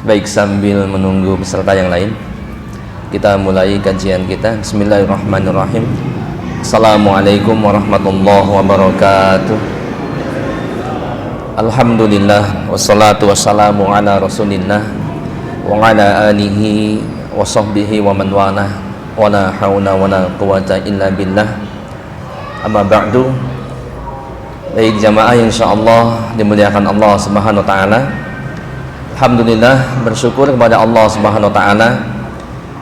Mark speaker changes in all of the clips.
Speaker 1: Baik, sambil menunggu peserta yang lain, kita mulai kajian kita. Bismillahirrahmanirrahim. Assalamualaikum warahmatullahi wabarakatuh. Alhamdulillah, wassalatu wassalamu ala rasulillah wa ala alihi wa sahbihi wa man walah, wa la hawla wa la quwata illa billah. Amma ba'du. Baik jamaah, insyaallah dimuliakan Allah Subhanahu wa taala. Alhamdulillah, bersyukur kepada Allah Subhanahu wa taala,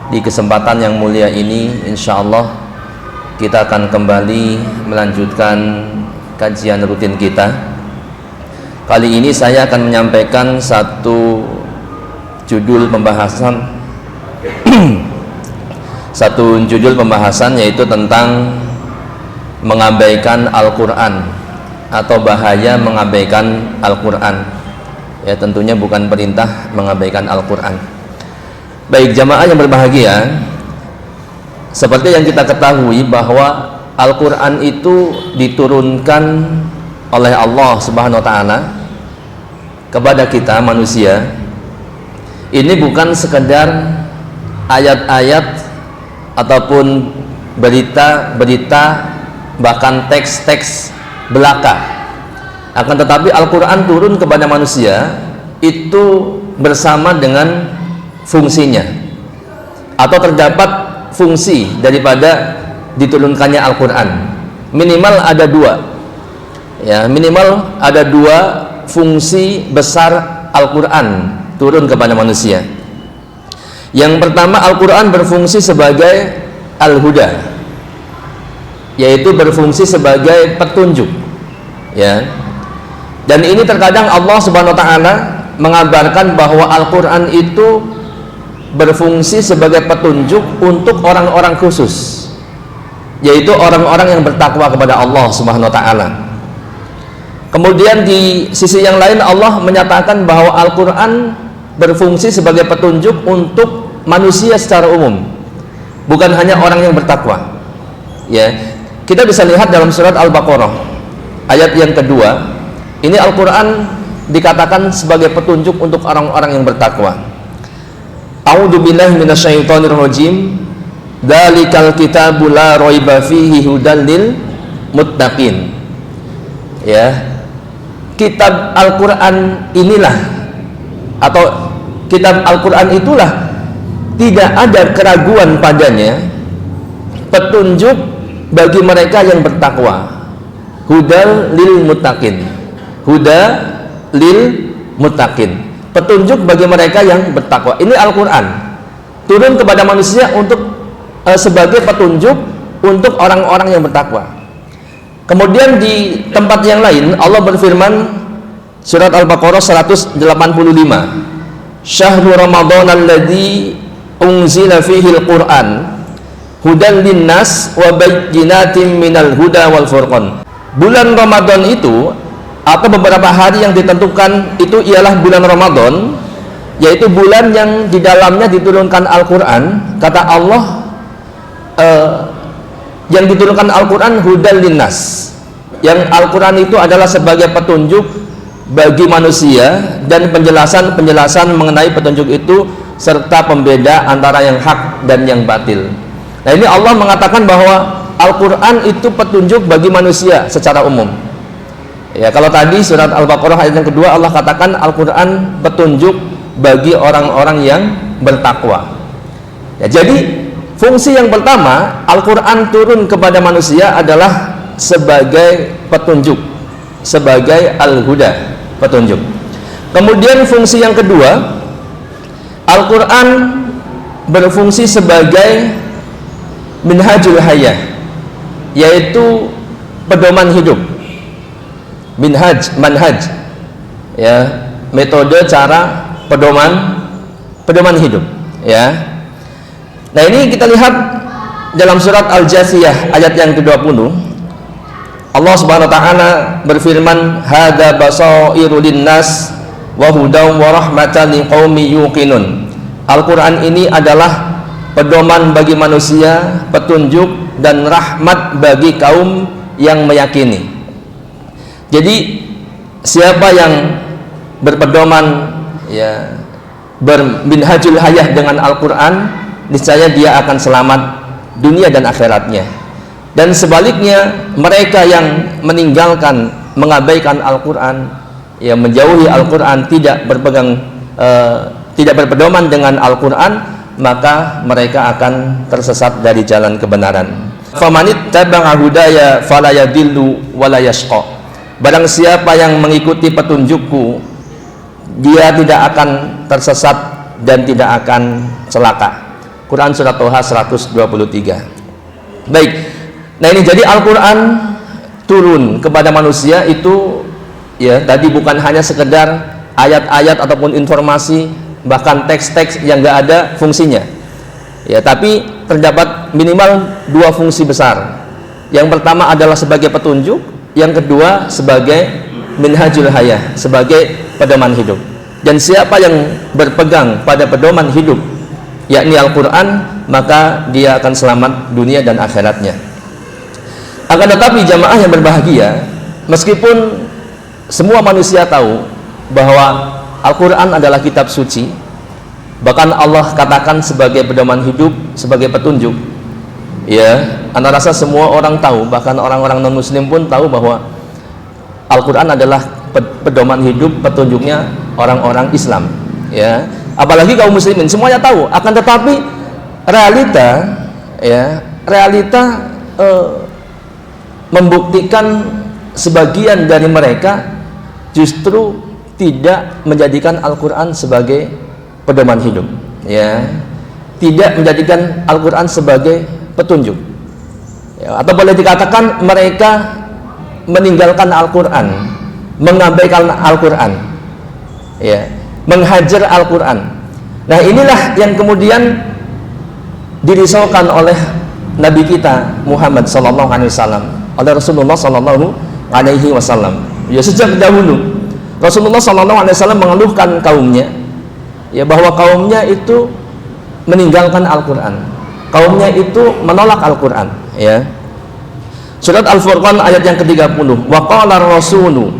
Speaker 1: di kesempatan yang mulia ini insyaallah kita akan kembali melanjutkan kajian rutin kita. Kali ini saya akan menyampaikan satu judul pembahasan yaitu tentang mengabaikan Al-Qur'an atau bahaya mengabaikan Al-Qur'an. Ya, tentunya bukan perintah mengabaikan Al-Qur'an. Baik jamaah yang berbahagia, seperti yang kita ketahui bahwa Al-Qur'an itu diturunkan oleh Allah Subhanahu wa taala kepada kita manusia. Ini bukan sekedar ayat-ayat ataupun berita-berita, bahkan teks-teks belaka. Akan tetapi Al-Qur'an turun kepada manusia itu bersama dengan fungsinya, atau terdapat fungsi daripada diturunkannya Al-Qur'an. Minimal ada dua, ya, minimal ada dua fungsi besar Al-Qur'an turun kepada manusia. Yang pertama, Al-Qur'an berfungsi sebagai Al-Huda, yaitu berfungsi sebagai petunjuk, ya. Dan ini terkadang Allah Subhanahu wa taala mengabarkan bahwa Al-Qur'an itu berfungsi sebagai petunjuk untuk orang-orang khusus, yaitu orang-orang yang bertakwa kepada Allah Subhanahu wa taala. Kemudian di sisi yang lain Allah menyatakan bahwa Al-Qur'an berfungsi sebagai petunjuk untuk manusia secara umum, bukan hanya orang yang bertakwa. Ya, kita bisa lihat dalam surat Al-Baqarah ayat yang kedua. Ini Al-Qur'an dikatakan sebagai petunjuk untuk orang-orang yang bertakwa. A'udzubillahi minasyaitonir rajim. Dzalikal kitabu la raiba fihi hudal lil muttaqin. Ya. Kitab Al-Qur'an inilah, atau kitab Al-Qur'an itulah tidak ada keraguan padanya, petunjuk bagi mereka yang bertakwa. Hudal lil muttaqin. Huda lil muttaqin, petunjuk bagi mereka yang bertakwa. Ini Al-Qur'an turun kepada manusia untuk sebagai petunjuk untuk orang-orang yang bertakwa. Kemudian di tempat yang lain Allah berfirman, surat Al-Baqarah 185, Syahrul Ramadan alladzi unzila fihi al-Qur'an hudan linnas wa bayyinatin minal huda wal furqan. Bulan Ramadan itu, atau beberapa hari yang ditentukan itu ialah bulan Ramadan, yaitu bulan yang di dalamnya diturunkan Al-Qur'an. Kata Allah, yang diturunkan Al-Qur'an hudan linnas, yang Al-Qur'an itu adalah sebagai petunjuk bagi manusia dan penjelasan-penjelasan mengenai petunjuk itu serta pembeda antara yang hak dan yang batil. Nah, ini Allah mengatakan bahwa Al-Qur'an itu petunjuk bagi manusia secara umum. Ya, kalau tadi surat Al-Baqarah ayat yang kedua Allah katakan Al-Qur'an petunjuk bagi orang-orang yang bertakwa. Ya, jadi fungsi yang pertama Al-Qur'an turun kepada manusia adalah sebagai petunjuk, sebagai Al-Huda, petunjuk. Kemudian fungsi yang kedua, Al-Qur'an berfungsi sebagai minhajul hayah, yaitu pedoman hidup. Manhaj, ya, metode, cara, pedoman hidup, ya. Nah, ini kita lihat dalam surat Al-Jasiyah ayat yang ke-20. Allah Subhanahu wa taala berfirman, hadza basairu linnas wa hudaw wa rahmatan liqaumin yuqinun. Al-Qur'an ini adalah pedoman bagi manusia, petunjuk dan rahmat bagi kaum yang meyakini. Jadi siapa yang berpedoman, ya, berminhajul hayah dengan Al-Quran, niscaya dia akan selamat dunia dan akhiratnya. Dan sebaliknya, mereka yang meninggalkan, mengabaikan Al-Quran, yang menjauhi Al-Quran, tidak berpedoman dengan Al-Quran, maka mereka akan tersesat dari jalan kebenaran. Famanit taba'a hudaya fala yadillu wala yashqa. Barang siapa yang mengikuti petunjukku, dia tidak akan tersesat dan tidak akan celaka. Quran surat Toha 123. Baik. Nah, ini jadi Al-Quran turun kepada manusia itu ya, tadi bukan hanya sekedar ayat-ayat ataupun informasi, bahkan teks-teks yang enggak ada fungsinya. Ya, tapi terdapat minimal dua fungsi besar. Yang pertama adalah sebagai petunjuk, yang kedua sebagai minhajul hayah, sebagai pedoman hidup. Dan siapa yang berpegang pada pedoman hidup, yakni Al-Quran, maka dia akan selamat dunia dan akhiratnya. Akan tetapi jamaah yang berbahagia, meskipun semua manusia tahu bahwa Al-Quran adalah kitab suci, bahkan Allah katakan sebagai pedoman hidup, sebagai petunjuk, ya, anda rasa semua orang tahu, bahkan orang-orang non-muslim pun tahu bahwa Al-Quran adalah pedoman hidup, petunjuknya orang-orang Islam, ya, apalagi kaum muslimin semuanya tahu. Akan tetapi realita, ya, realita membuktikan sebagian dari mereka justru tidak menjadikan Al-Quran sebagai pedoman hidup, ya, tidak menjadikan Al-Quran sebagai petunjuk, ya, atau boleh dikatakan mereka meninggalkan Al-Quran, mengabaikan Al-Quran, ya, menghajar Al-Quran. Nah, inilah yang kemudian dirisaukan oleh Nabi kita Muhammad sallallahu alaihi wasallam, oleh Rasulullah sallallahu alaihi wasallam. Ya, sejak dahulu Rasulullah sallallahu alaihi wasallam mengeluhkan kaumnya, ya, bahwa kaumnya itu meninggalkan Al-Quran, kaumnya itu menolak Al-Quran, ya. Surat Al-Furqan ayat yang ke-30, wa qala ar-rasulu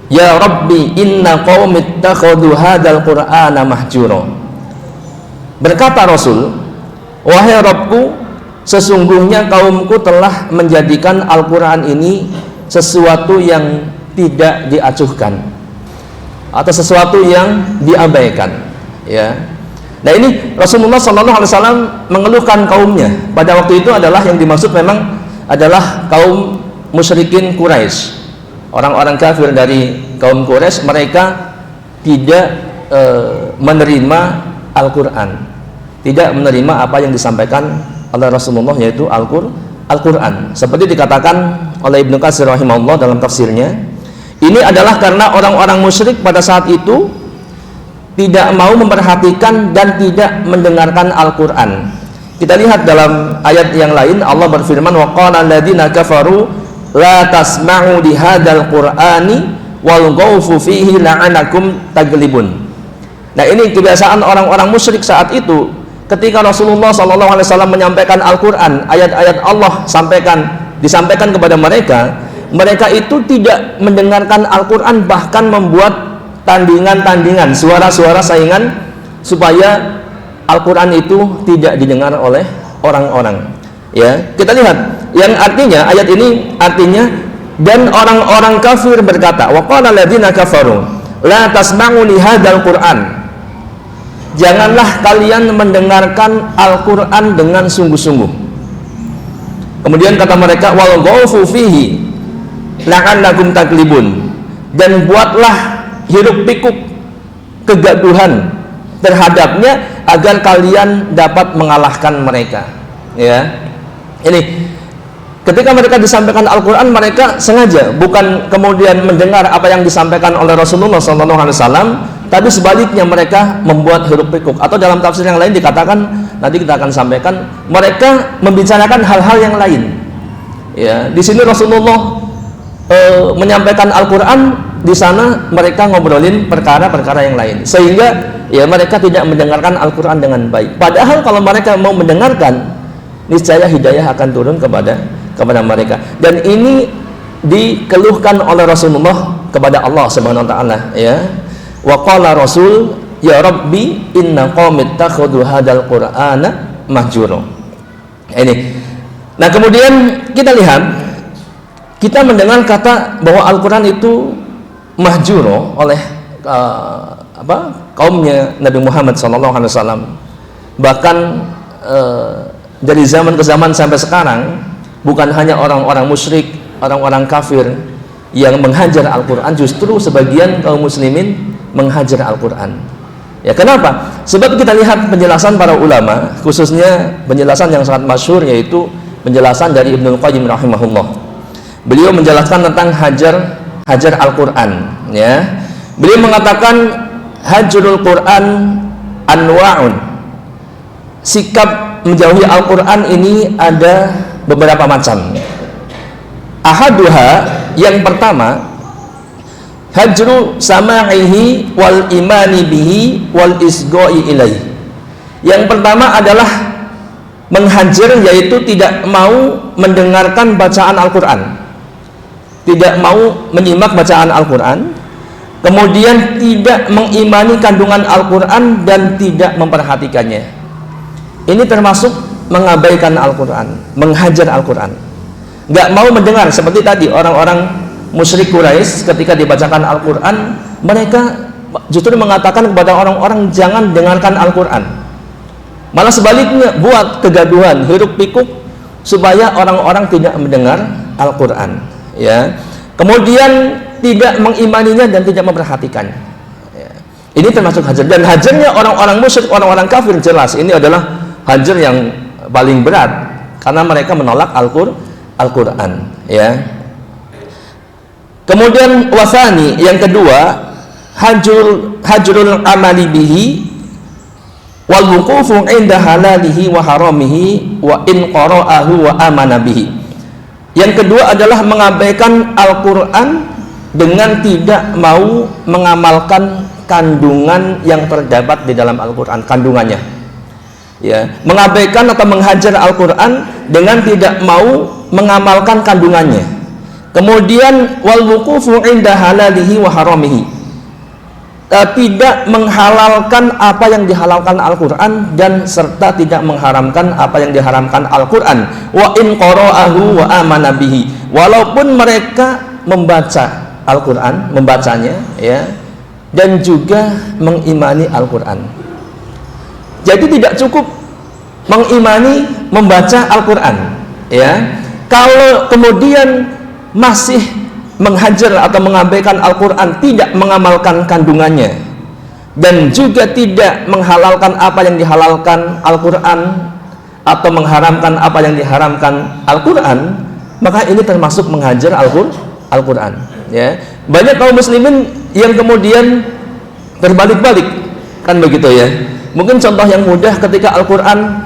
Speaker 1: ya rabbi inna qaumi ittakhadhu hadzal qur'ana mahjura. Berkata Rasul, wahai Rabbku, sesungguhnya kaumku telah menjadikan Al-Quran ini sesuatu yang tidak diacuhkan atau sesuatu yang diabaikan, ya. Nah, ini Rasulullah SAW mengeluhkan kaumnya. Pada waktu itu adalah yang dimaksud memang adalah kaum musyrikin Quraisy, orang-orang kafir dari kaum Quraisy. Mereka tidak menerima Al-Quran, tidak menerima apa yang disampaikan oleh Rasulullah, yaitu Al-Quran. Seperti dikatakan oleh Ibnu Katsir rahimahullah dalam tafsirnya, ini adalah karena orang-orang musyrik pada saat itu tidak mau memperhatikan dan tidak mendengarkan Al-Quran. Kita lihat dalam ayat yang lain, Allah berfirman, wa qala alladziina kafaru la tasma'u li hadzal qur'ani walghaw fihi la'anakum taglibun. Nah, ini kebiasaan orang-orang musyrik saat itu. Ketika Rasulullah SAW menyampaikan Al-Quran, ayat-ayat Allah disampaikan kepada mereka, mereka itu tidak mendengarkan Al-Quran, bahkan membuat tandingan-tandingan, suara-suara saingan supaya Al-Quran itu tidak didengar oleh orang-orang, ya. Kita lihat yang artinya, ayat ini artinya, dan orang-orang kafir berkata, wa qala alladziina kafaru la tasma'u li hadzal qur'an, janganlah kalian mendengarkan Al-Quran dengan sungguh-sungguh. Kemudian kata mereka, wal ghawfu fihi la'annakum taglibun, dan buatlah hiruk pikuk kegaduhan terhadapnya agar kalian dapat mengalahkan mereka, ya. Ini ketika mereka disampaikan Al-Quran, mereka sengaja bukan kemudian mendengar apa yang disampaikan oleh Rasulullah SAW, tapi sebaliknya mereka membuat hiruk pikuk, atau dalam tafsir yang lain dikatakan, nanti kita akan sampaikan, mereka membicarakan hal-hal yang lain, ya. Di sini Rasulullah menyampaikan Al-Quran, di sana mereka ngobrolin perkara-perkara yang lain, sehingga ya mereka tidak mendengarkan Al-Quran dengan baik. Padahal kalau mereka mau mendengarkan, niscaya hidayah akan turun kepada mereka. Dan ini dikeluhkan oleh Rasulullah kepada Allah Subhanahu wa taala, ya. Wa qala Rasul ya Rabbi inna qaumi ittakhadhu hadzal qur'ana mahjura. Ini. Nah, kemudian kita lihat, kita mendengar kata bahwa Al-Qur'an itu mahjura oleh kaumnya Nabi Muhammad SAW. Bahkan dari zaman ke zaman sampai sekarang, bukan hanya orang-orang musyrik, orang-orang kafir yang menghajar Al-Quran, justru sebagian kaum muslimin menghajar Al-Quran. Ya, kenapa? Sebab kita lihat penjelasan para ulama, khususnya penjelasan yang sangat masyhur, yaitu penjelasan dari Ibnu Qayyim rahimahullah. Beliau menjelaskan tentang hajar Al-Quran, ya. Beliau mengatakan hajrul Quran anwa'un. Sikap menjauhi Al-Quran ini ada beberapa macam. Ahaduha, yang pertama, hajru sama'ihi wal imani bihi wal isgoi ilaih. Yang pertama adalah menghajar, yaitu tidak mau mendengarkan bacaan Al-Quran, tidak mau menyimak bacaan Al-Quran, kemudian tidak mengimani kandungan Al-Quran dan tidak memperhatikannya. Ini termasuk mengabaikan Al-Quran, menghajar Al-Quran, nggak mau mendengar. Seperti tadi orang-orang musyrik Quraisy ketika dibacakan Al-Quran, mereka justru mengatakan kepada orang-orang jangan dengarkan Al-Quran, malah sebaliknya buat kegaduhan, hiruk pikuk supaya orang-orang tidak mendengar Al-Quran, ya. Kemudian tidak mengimaninya dan tidak memperhatikan, ya. Ini termasuk hajar, dan hajarnya orang-orang musyrik, orang-orang kafir, jelas ini adalah hajar yang paling berat karena mereka menolak Al-Quran, ya. Kemudian wasani, yang kedua, hajrul amali bihi wal wuqufu inda halalihi wa haramihi wa in qara'ahu wa amana bihi. Yang kedua adalah mengabaikan Al-Quran dengan tidak mau mengamalkan kandungan yang terdapat di dalam Al-Quran, kandungannya, ya. Mengabaikan atau menghajar Al-Quran dengan tidak mau mengamalkan kandungannya. Kemudian wal wuqufu inda halalihi wa haramihi, tidak menghalalkan apa yang dihalalkan Al-Quran dan serta tidak mengharamkan apa yang diharamkan Al-Quran. Wa in qara'ahu wa amana bihi, walaupun mereka membaca Al-Quran, membacanya, ya, dan juga mengimani Al-Quran. Jadi tidak cukup mengimani, membaca Al-Quran, ya. Kalau kemudian masih menghajar atau mengabaikan Al-Quran, tidak mengamalkan kandungannya, dan juga tidak menghalalkan apa yang dihalalkan Al-Quran atau mengharamkan apa yang diharamkan Al-Quran, maka ini termasuk menghajar Al-Quran, ya. Banyak kaum muslimin yang kemudian terbalik-balik, kan begitu, ya. Mungkin contoh yang mudah, ketika Al-Quran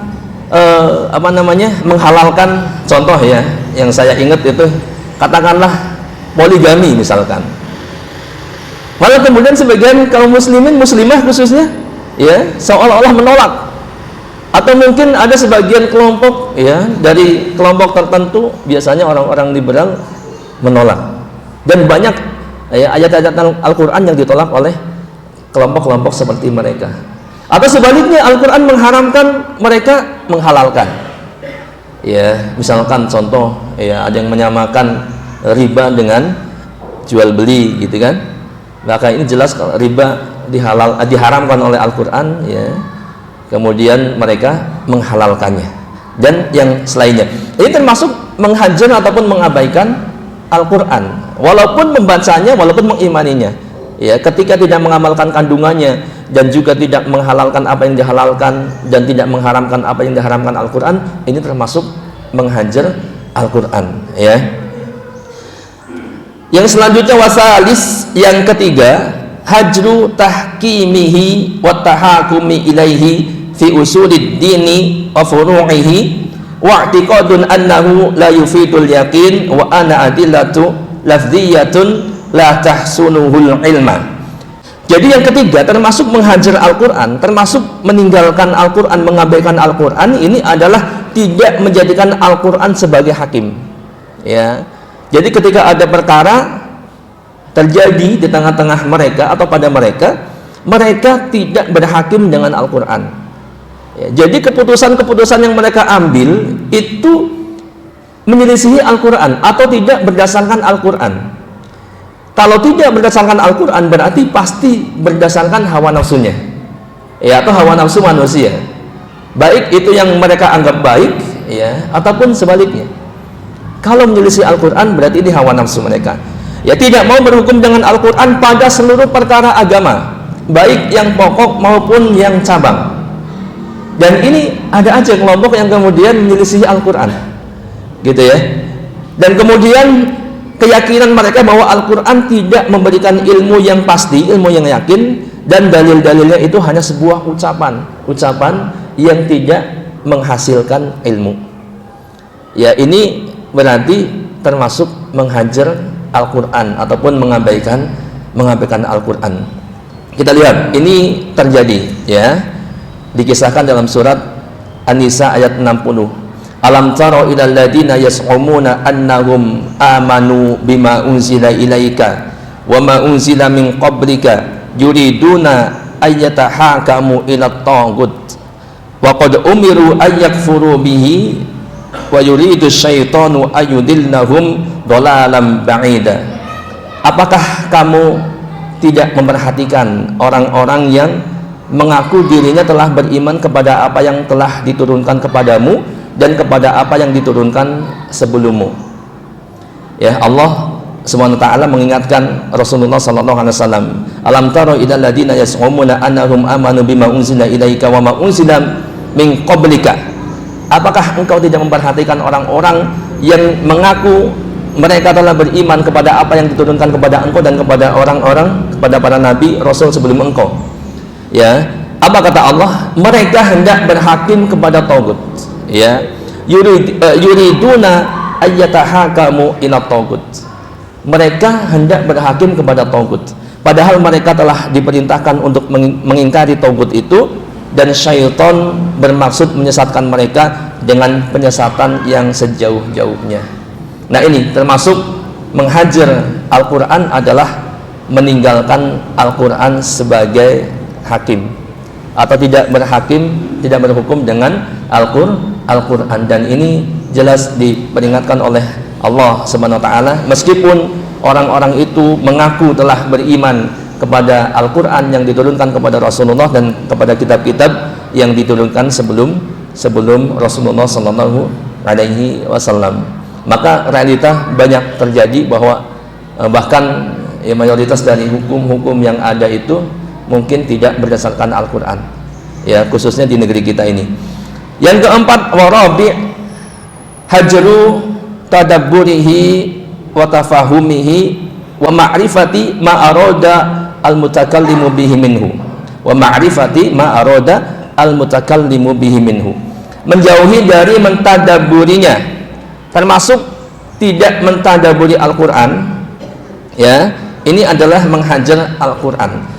Speaker 1: menghalalkan, contoh, ya, yang saya ingat itu, katakanlah poligami misalkan, malah kemudian sebagian kaum muslimin, muslimah khususnya, ya, seolah-olah menolak. Atau mungkin ada sebagian kelompok, ya, dari kelompok tertentu, biasanya orang-orang liberal, menolak. Dan banyak, ya, ayat-ayat Al-Quran yang ditolak oleh kelompok-kelompok seperti mereka. Atau sebaliknya, Al-Quran mengharamkan, mereka menghalalkan. Ya, misalkan contoh, ya, ada yang menyamakan riba dengan jual beli, gitu kan. Maka ini jelas kalau riba diharamkan oleh Al-Quran, ya. Kemudian mereka menghalalkannya dan yang selainnya. Ini termasuk menghajar ataupun mengabaikan Al-Quran, walaupun membacanya, walaupun mengimaninya, ya. Ketika tidak mengamalkan kandungannya dan juga tidak menghalalkan apa yang dihalalkan dan tidak mengharamkan apa yang diharamkan Al-Quran, ini termasuk menghajar Al-Quran, ya. Yang selanjutnya wasalis, yang ketiga, hajru tahkimihi wa tahakumi ilaihi fi usulid dini wa furu'ihi wa i'tiqadun annahu la yufidul yaqin wa ana adillatu lafdhiyatun la tahsunuhul ilma. Jadi yang ketiga, termasuk menghajar Al-Quran, termasuk meninggalkan Al-Quran, mengabaikan Al-Quran, ini adalah tidak menjadikan Al-Quran sebagai hakim, ya. Jadi ketika ada perkara terjadi di tengah-tengah mereka atau pada mereka, mereka tidak berhakim dengan Al-Quran. Ya, jadi keputusan-keputusan yang mereka ambil itu menyelisihi Al-Quran atau tidak berdasarkan Al-Quran. Kalau tidak berdasarkan Al-Quran berarti pasti berdasarkan hawa nafsunya, ya, atau hawa nafsu manusia, baik itu yang mereka anggap baik, ya, ataupun sebaliknya. Kalau menyelisih Al-Quran berarti ini hawa nafsu mereka, ya, tidak mau berhukum dengan Al-Quran pada seluruh perkara agama, baik yang pokok maupun yang cabang. Dan ini ada aja kelompok yang kemudian menyelisihi Al-Quran, gitu ya. Dan kemudian keyakinan mereka bahwa Al-Quran tidak memberikan ilmu yang pasti, ilmu yang yakin, dan dalil-dalilnya itu hanya sebuah ucapan yang tidak menghasilkan ilmu. Ya, ini berarti termasuk menghajar Al-Quran ataupun mengabaikan Al-Quran. Kita lihat, ini terjadi, ya, dikisahkan dalam surat An-Nisa ayat 60. Alam taro ilal ladina yas'umuna annahum amanu bima unzila ilaika wa ma unzila min qablika yuriduna ayyatahakamu ila taghut wa qad umiru ayyakfuru bihi wa yuridu syaitanu ayyudillahum dhalalan ba'ida. Apakah kamu tidak memperhatikan orang-orang yang mengaku dirinya telah beriman kepada apa yang telah diturunkan kepadamu dan kepada apa yang diturunkan sebelummu? Ya, Allah Subhanahu wa taala mengingatkan Rasulullah sallallahu alaihi wasallam, alam taro ilal ladina yas'umuna annahum amanu bima unzila ilaika wa ma unzila min qablika. Apakah engkau tidak memperhatikan orang-orang yang mengaku mereka telah beriman kepada apa yang diturunkan kepada engkau dan kepada orang-orang, kepada para nabi rasul sebelum engkau? Ya, apa kata Allah? Mereka hendak berhakim kepada tagut. Ya, yuriduna ayyatahakamu ila tagut. Mereka hendak berhakim kepada tagut, padahal mereka telah diperintahkan untuk mengingkari tagut itu, dan syaitan bermaksud menyesatkan mereka dengan penyesatan yang sejauh-jauhnya. Nah, ini termasuk menghajar Al-Quran adalah meninggalkan Al-Quran sebagai hakim atau tidak berhakim, tidak berhukum dengan Al-Quran. Dan ini jelas diperingatkan oleh Allah Subhanahu wa taala, meskipun orang-orang itu mengaku telah beriman kepada Al-Quran yang diturunkan kepada Rasulullah dan kepada kitab-kitab yang diturunkan sebelum Rasulullah sallallahu alaihi wasallam. Maka realita banyak terjadi bahwa bahkan ya, mayoritas dari hukum-hukum yang ada itu mungkin tidak berdasarkan Al-Quran, ya, khususnya di negeri kita ini. Yang keempat, warabi' hajru tadabburihi wa tafahumihi wa ma'rifati ma arada al-mutakallimu bihi minhu wa ma'rifati ma arada al-mutakallimu bihi minhu. Menjauhi dari mentadabburinya, termasuk tidak mentadabburi Al-Quran, ya, ini adalah menghajar Al-Quran.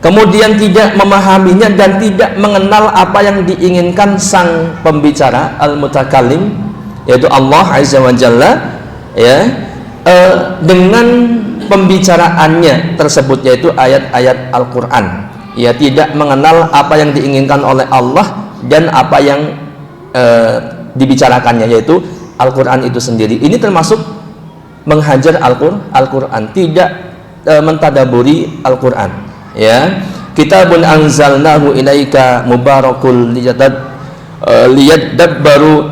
Speaker 1: Kemudian tidak memahaminya dan tidak mengenal apa yang diinginkan sang pembicara al-mutakallim, yaitu Allah Azza wa Jalla, ya, dengan pembicaraannya tersebut, yaitu ayat-ayat Al-Quran. Ya, tidak mengenal apa yang diinginkan oleh Allah dan apa yang dibicarakannya, yaitu Al-Quran itu sendiri. Ini termasuk menghajar Al-Quran, tidak mentadaburi Al-Quran. Ya, kitabun anzalnahu ilaika mubarakul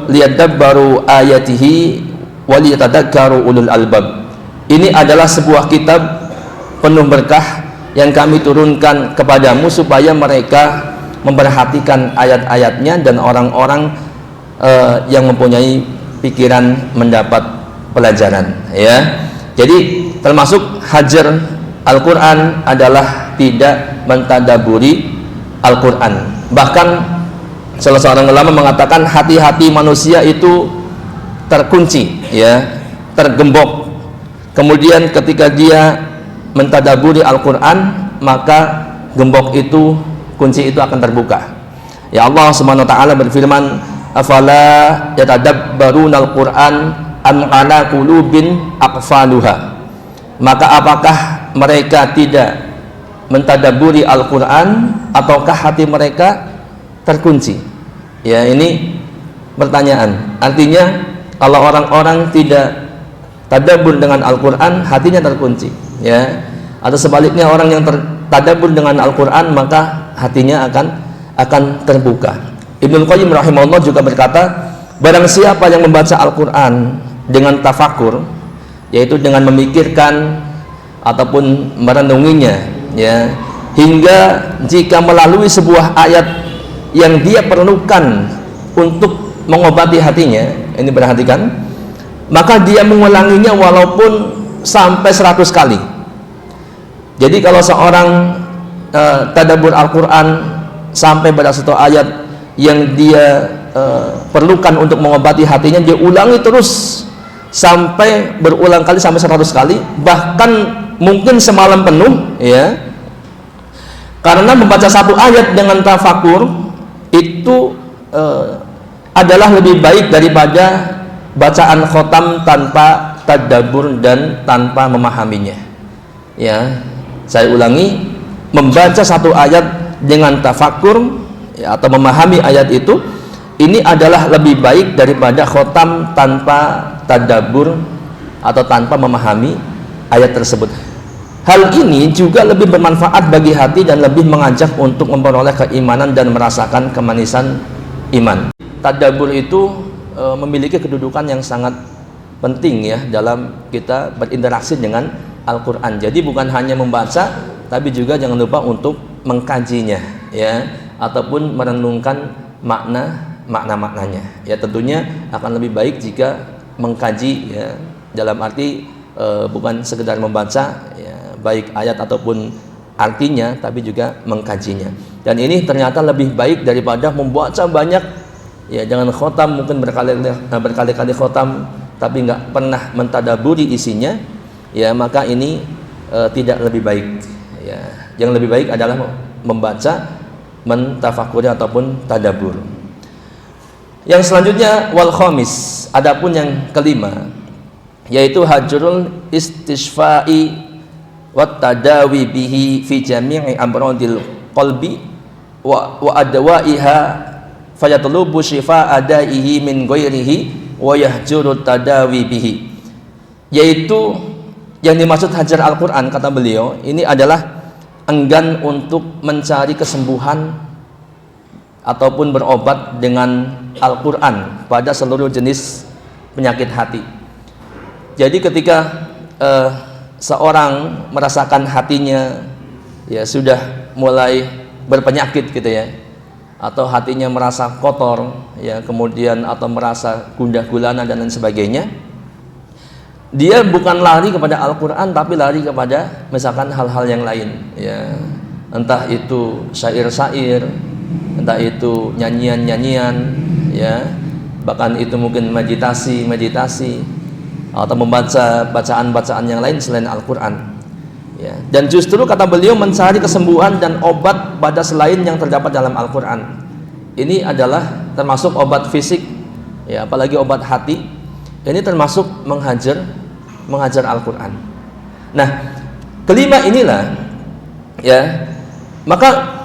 Speaker 1: liyadabbaru ayatihi wa liyatadakkaru ulul albab. Ini adalah sebuah kitab penuh berkah yang kami turunkan kepadamu supaya mereka memperhatikan ayat-ayatnya dan orang-orang yang mempunyai pikiran mendapat pelajaran. Ya, jadi termasuk hajar Al-Quran adalah tidak mentadaburi Al-Quran. Bahkan salah seorang ulama mengatakan hati-hati manusia itu terkunci, ya, tergembok. Kemudian ketika dia mentadaburi Al-Quran, maka gembok itu, kunci itu akan terbuka. Ya, Allah Subhanahu wa taala berfirman, afala yatadabbaruna al-Quran am ala qulubin aqfaluha. Maka apakah mereka tidak mentadaburi Al-Quran ataukah hati mereka terkunci? Ya, ini pertanyaan. Artinya kalau orang-orang tidak tadabbur dengan Al-Quran, hatinya terkunci, ya. Atau sebaliknya, orang yang tadabbur dengan Al-Quran maka hatinya akan terbuka. Ibnu Qayyim rahimahullah juga berkata, barang siapa yang membaca Al-Quran dengan tafakur, yaitu dengan memikirkan ataupun merenunginya, ya, hingga jika melalui sebuah ayat yang dia perlukan untuk mengobati hatinya, ini perhatikan, maka dia mengulanginya walaupun sampai 100 kali. Jadi kalau seorang tadabbur Al-Quran sampai pada satu ayat yang dia perlukan untuk mengobati hatinya, dia ulangi terus sampai berulang kali, sampai 100 kali, bahkan mungkin semalam penuh, ya. Karena membaca satu ayat dengan tafakur itu adalah lebih baik daripada bacaan khotam tanpa tadabbur dan tanpa memahaminya. Ya, saya ulangi, membaca satu ayat dengan tafakur, ya, atau memahami ayat itu, ini adalah lebih baik daripada khotam tanpa tadabbur atau tanpa memahami ayat tersebut. Hal ini juga lebih bermanfaat bagi hati dan lebih mengajak untuk memperoleh keimanan dan merasakan kemanisan iman. Tadabbur itu memiliki kedudukan yang sangat penting, ya, dalam kita berinteraksi dengan Al-Quran. Jadi bukan hanya membaca, tapi juga jangan lupa untuk mengkajinya, ya, ataupun merenungkan makna-maknanya. Ya, tentunya akan lebih baik jika mengkaji, ya, dalam arti bukan sekedar membaca, ya, baik ayat ataupun artinya, tapi juga mengkajinya. Dan ini ternyata lebih baik daripada membaca banyak, ya, jangan khotam, mungkin berkali-kali khotam tapi nggak pernah mentadaburi isinya, ya, maka ini tidak lebih baik, ya. Yang lebih baik adalah membaca, mentafakuri ataupun tadabbur. Yang selanjutnya wal khamis, adapun yang kelima, yaitu hajrul istishfa'i wat tadawi bihi fi jami'i amradil qalbi wa adwaiha fayatlubu shifa adaihi min ghairihi wa yahjuru tadawi bihi. Yaitu yang dimaksud hajar Al-Quran, kata beliau, ini adalah enggan untuk mencari kesembuhan ataupun berobat dengan Al-Quran pada seluruh jenis penyakit hati. Jadi ketika seorang merasakan hatinya, ya, sudah mulai berpenyakit gitu, ya, atau hatinya merasa kotor, ya, kemudian atau merasa gundah gulana dan lain sebagainya, dia bukan lari kepada Al-Quran tapi lari kepada misalkan hal-hal yang lain, ya, entah itu syair-syair, entah itu nyanyian-nyanyian, ya, bahkan itu mungkin meditasi atau membaca bacaan-bacaan yang lain selain Al-Quran, ya. Dan justru kata beliau, mencari kesembuhan dan obat pada selain yang terdapat dalam Al-Quran, ini adalah termasuk obat fisik, ya, apalagi obat hati, ini termasuk menghajar Al-Quran. Nah, kelima inilah, ya, maka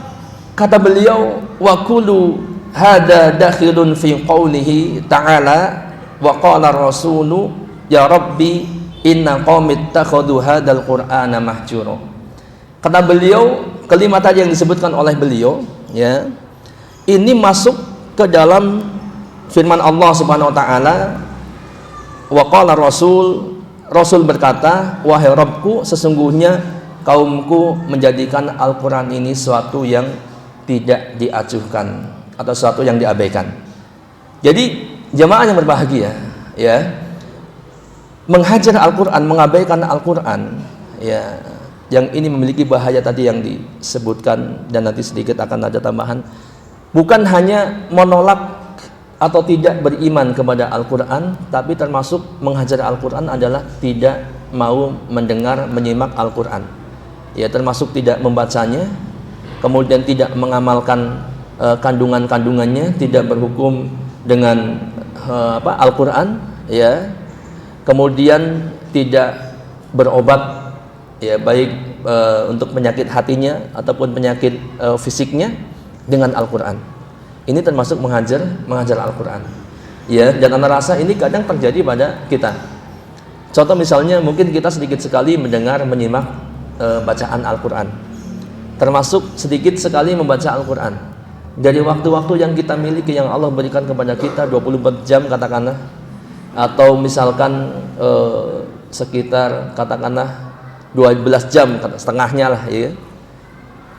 Speaker 1: kata beliau, wa kullu hada dakhilun fi qawlihi ta'ala wa qala rasulu ya rabbi inna qaumi ittakhadhu hadzal qur'ana mahjura. Kata beliau, kelima tadi yang disebutkan oleh beliau, ya, ini masuk ke dalam firman Allah Subhanahu wa taala, wa qala Rasul berkata, wahai Rabbku, sesungguhnya kaumku menjadikan Al-Quran ini suatu yang tidak diacuhkan atau suatu yang diabaikan. Jadi jamaah yang berbahagia, ya, menghajar Al-Quran, mengabaikan Al-Quran, ya, yang ini memiliki bahaya tadi yang disebutkan, dan nanti sedikit akan ada tambahan. Bukan hanya menolak atau tidak beriman kepada Al-Quran, tapi termasuk menghajar Al-Quran adalah tidak mau mendengar, menyimak Al-Quran, ya, termasuk tidak membacanya, kemudian tidak mengamalkan kandungan-kandungannya, tidak berhukum dengan Al-Quran, ya, kemudian tidak berobat, ya, baik untuk penyakit hatinya ataupun penyakit fisiknya dengan Al-Qur'an. Ini termasuk mengajar Al-Qur'an. Ya, dan Anda rasa ini kadang terjadi pada kita. Contoh misalnya mungkin kita sedikit sekali menyimak bacaan Al-Qur'an. Termasuk sedikit sekali membaca Al-Qur'an. Dari waktu-waktu yang kita miliki, yang Allah berikan kepada kita 24 jam katakanlah, atau misalkan sekitar katakanlah 12 jam setengahnya lah ya,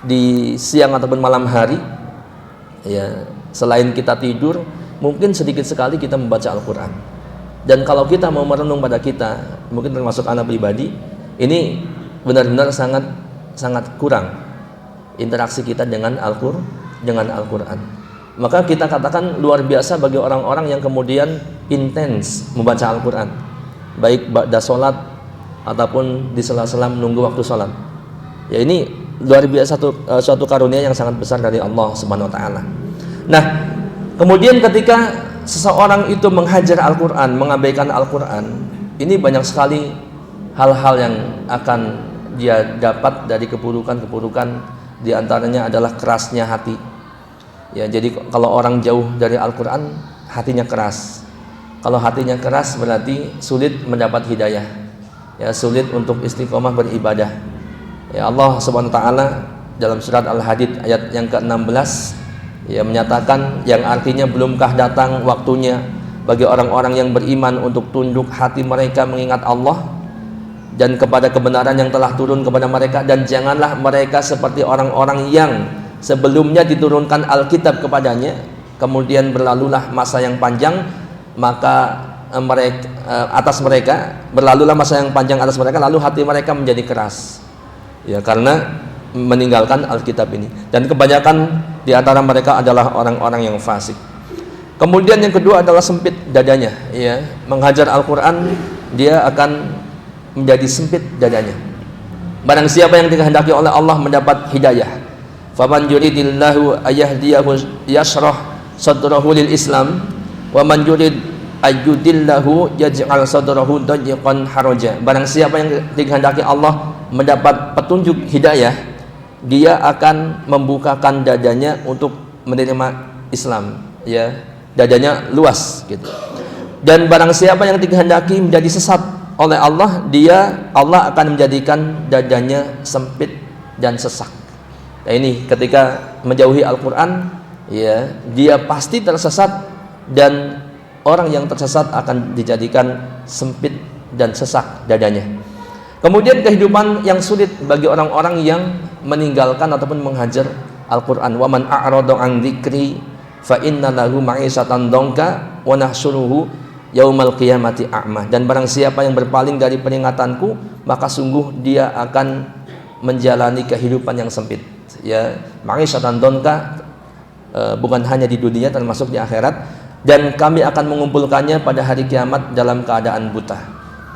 Speaker 1: di siang ataupun malam hari ya, selain kita tidur mungkin sedikit sekali kita membaca Al-Qur'an. Dan kalau kita mau merenung pada kita, mungkin termasuk anak pribadi, ini benar-benar sangat kurang interaksi kita dengan Al-Qur'an. Maka kita katakan luar biasa bagi orang-orang yang kemudian intens membaca Al-Qur'an, baik ba'da sholat ataupun di sela-sela menunggu waktu sholat. Ya, ini luar biasa suatu karunia yang sangat besar dari Allah Subhanahu wa taala. Nah, kemudian ketika seseorang itu menghajar Al-Qur'an, mengabaikan Al-Qur'an, ini banyak sekali hal-hal yang akan dia dapat dari keburukan-keburukan. Di antaranya adalah kerasnya hati. Ya, jadi kalau orang jauh dari Al-Qur'an, hatinya keras. Kalau hatinya keras berarti sulit mendapat hidayah. Ya, sulit untuk istiqomah beribadah. Ya, Allah Subhanahu wa taala dalam surat Al-Hadid ayat yang ke-16 ya menyatakan, yang artinya belumkah datang waktunya bagi orang-orang yang beriman untuk tunduk hati mereka mengingat Allah dan kepada kebenaran yang telah turun kepada mereka, dan janganlah mereka seperti orang-orang yang sebelumnya diturunkan Alkitab kepadanya, kemudian berlalulah masa yang panjang atas mereka lalu hati mereka menjadi keras ya, karena meninggalkan Alkitab ini, dan kebanyakan di antara mereka adalah orang-orang yang fasik. Kemudian yang kedua adalah sempit dadanya ya, menghajar Al-Qur'an dia akan menjadi sempit dadanya. Barang siapa yang dikehendaki oleh Allah mendapat hidayah, faman yuridillahu ayyahdiyahu yashrah sadrahu lil Islam wa man yurid ayyudillahu yaj'al sadrahu dayyqan haraja. Barang siapa yang dikehendaki Allah mendapat petunjuk hidayah, dia akan membukakan dadanya untuk menerima Islam ya, dadanya luas gitu. Dan barang siapa yang dikehendaki menjadi sesat oleh Allah, Allah akan menjadikan dadanya sempit dan sesak. Nah, ini ketika menjauhi Al-Qur'an ya, dia pasti tersesat, dan orang yang tersesat akan dijadikan sempit dan sesak dadanya. Kemudian kehidupan yang sulit bagi orang-orang yang meninggalkan ataupun menghajar Al-Qur'an. Wa man a'rada 'an dzikri fa inna lahu ma'isatan dongka wa nahsyuruhu yaumal qiyamati a'ma. Dan barang siapa yang berpaling dari peringatanku, maka sungguh dia akan menjalani kehidupan yang sempit ya, ma'isatan dongka, bukan hanya di dunia termasuk di akhirat, dan kami akan mengumpulkannya pada hari kiamat dalam keadaan buta.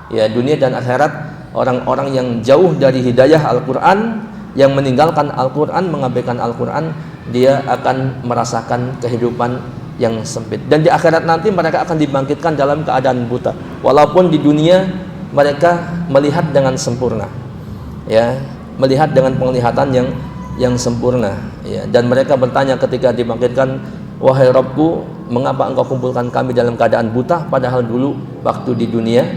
Speaker 1: Ya, dunia dan akhirat, orang-orang yang jauh dari hidayah Al-Qur'an, yang meninggalkan Al-Qur'an, mengabaikan Al-Qur'an, dia akan merasakan kehidupan yang sempit, dan di akhirat nanti mereka akan dibangkitkan dalam keadaan buta, walaupun di dunia mereka melihat dengan sempurna ya, melihat dengan penglihatan yang sempurna ya. Dan mereka bertanya ketika dibangkitkan, wahai Rabbku, mengapa engkau kumpulkan kami dalam keadaan buta, padahal dulu waktu di dunia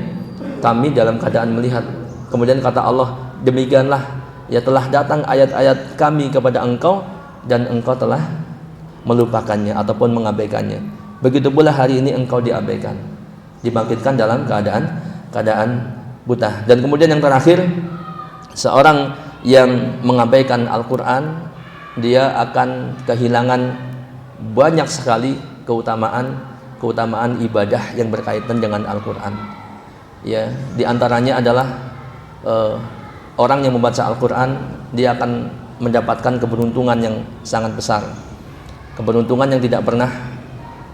Speaker 1: kami dalam keadaan melihat. Kemudian kata Allah, demikianlah ya, telah datang ayat-ayat kami kepada engkau dan engkau telah melupakannya ataupun mengabaikannya. Begitu pula hari ini engkau diabaikan, dibangkitkan dalam keadaan buta. Dan kemudian yang terakhir, seorang yang mengabaikan Al-Qur'an, dia akan kehilangan banyak sekali keutamaan ibadah yang berkaitan dengan Al-Qur'an ya. Di antaranya adalah orang yang membaca Al-Qur'an, dia akan mendapatkan keberuntungan yang sangat besar, keberuntungan yang tidak pernah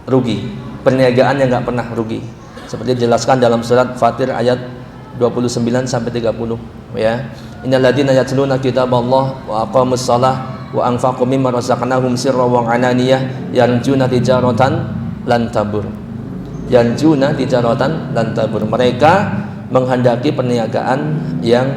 Speaker 1: rugi, perniagaan yang tidak pernah rugi, seperti dijelaskan dalam surat Fatir ayat 29 sampai 30 ya. Innal ladzina yatluna kitaballah wa aqamus shalah wa anfaqu mimma razaqnahum sirran wa alaniyah yarjuna tijaratan lan tabur. Yarjuna tijaratan lan tabur. Mereka menghendaki perniagaan yang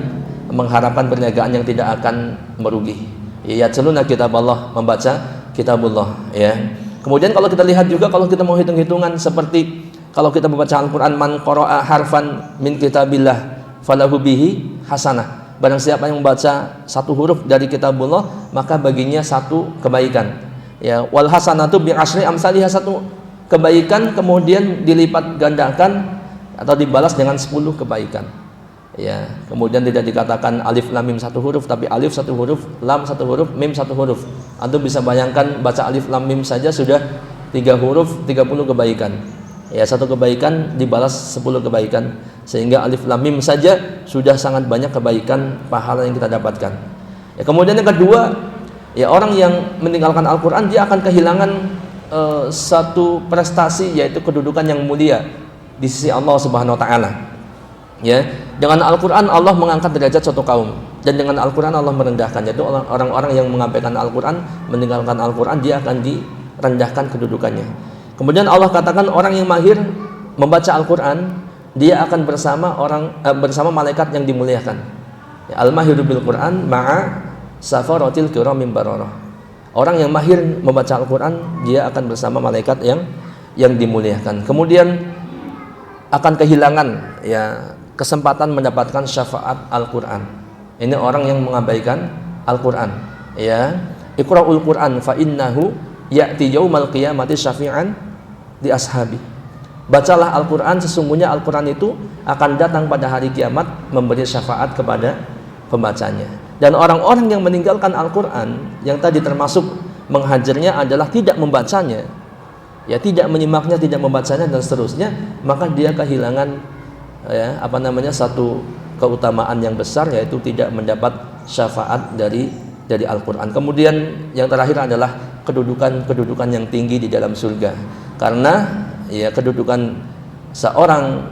Speaker 1: mengharapkan perniagaan yang tidak akan merugi. Ya celuna kitab Allah, membaca kitabullah, ya. Kemudian kalau kita lihat juga, kalau kita mau hitung-hitungan seperti kalau kita membaca Al-Quran, man qara'a harfan min kitabillah falahu bihi hasanah. Barang siapa yang membaca satu huruf dari kitabullah, maka baginya satu kebaikan. Ya, wal hasanatu bi asyri amsalihha, satu kebaikan kemudian dilipat gandakan atau dibalas dengan 10 kebaikan. Ya, kemudian tidak dikatakan alif lam mim satu huruf, tapi alif satu huruf, lam satu huruf, mim satu huruf. Antum bisa bayangkan baca alif lam mim saja sudah 3 huruf, 30 kebaikan. Ya, satu kebaikan dibalas 10 kebaikan, sehingga alif lam mim saja sudah sangat banyak kebaikan pahala yang kita dapatkan. Ya, kemudian yang kedua, ya orang yang meninggalkan Al-Quran dia akan kehilangan satu prestasi, yaitu kedudukan yang mulia di sisi Allah Subhanahu wa taala. Ya, dengan Al-Quran Allah mengangkat derajat suatu kaum, dan dengan Al-Quran Allah merendahkan, yaitu orang-orang yang mengabaikan Al-Quran, meninggalkan Al-Quran, dia akan direndahkan kedudukannya. Kemudian Allah katakan orang yang mahir membaca Al-Quran, dia akan bersama malaikat yang dimuliakan. Ya, al-mahiru bil Quran ma'a safaratil kiramim bararah. Orang yang mahir membaca Al-Quran, dia akan bersama malaikat yang dimuliakan. Kemudian akan kehilangan, ya, kesempatan mendapatkan syafaat Al-Quran. Ini orang yang mengabaikan Al-Quran. Ya, Iqra'ul Quran fa innahu ya'ti yaumal qiyamati syafi'an di ashabi. Bacalah Al-Quran, sesungguhnya Al-Quran itu akan datang pada hari kiamat memberi syafaat kepada pembacanya. Dan orang-orang yang meninggalkan Al-Quran, yang tadi termasuk menghajarnya adalah tidak membacanya, ya, tidak menyimaknya, tidak membacanya dan seterusnya, maka dia kehilangan, ya, satu keutamaan yang besar, yaitu tidak mendapat syafaat dari Al-Quran. Kemudian yang terakhir adalah kedudukan yang tinggi di dalam surga, karena, ya, kedudukan seorang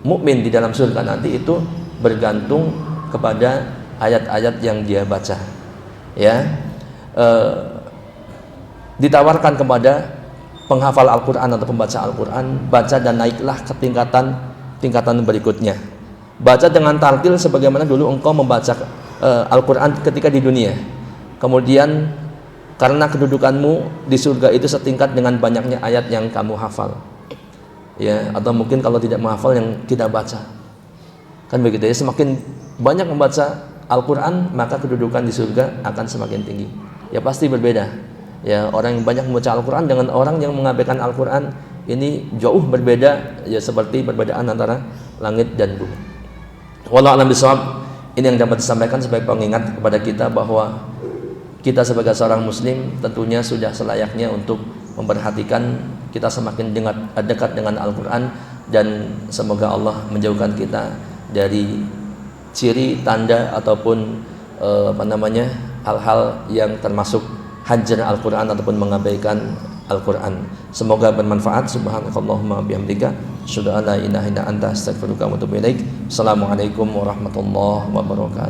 Speaker 1: mukmin di dalam surga nanti itu bergantung kepada ayat-ayat yang dia baca. Ya, ditawarkan kepada penghafal Al-Quran atau pembaca Al-Quran, baca dan naiklah ke tingkatan berikutnya. Baca dengan tartil sebagaimana dulu engkau membaca Al-Quran ketika di dunia. Kemudian karena kedudukanmu di surga itu setingkat dengan banyaknya ayat yang kamu hafal. Ya, atau mungkin kalau tidak menghafal yang tidak baca. Kan begitu ya, semakin banyak membaca Al-Quran, maka kedudukan di surga akan semakin tinggi. Ya, pasti berbeda. Ya, orang yang banyak membaca Al-Quran dengan orang yang mengabaikan Al-Quran, ini jauh berbeda, ya, seperti perbedaan antara langit dan bumi. Wallahu a'lam bishawab. Ini yang dapat disampaikan sebagai pengingat kepada kita bahwa kita sebagai seorang muslim tentunya sudah selayaknya untuk memperhatikan kita semakin dekat dengan Al-Quran, dan semoga Allah menjauhkan kita dari ciri, tanda, ataupun hal-hal yang termasuk hajar Al-Quran ataupun mengabaikan Al-Quran. Semoga bermanfaat. Subhanakallahumma bihamdika asyhadu an la ilaha illa anta astaghfiruka wa atubu ilaik. Assalamualaikum warahmatullahi wabarakatuh.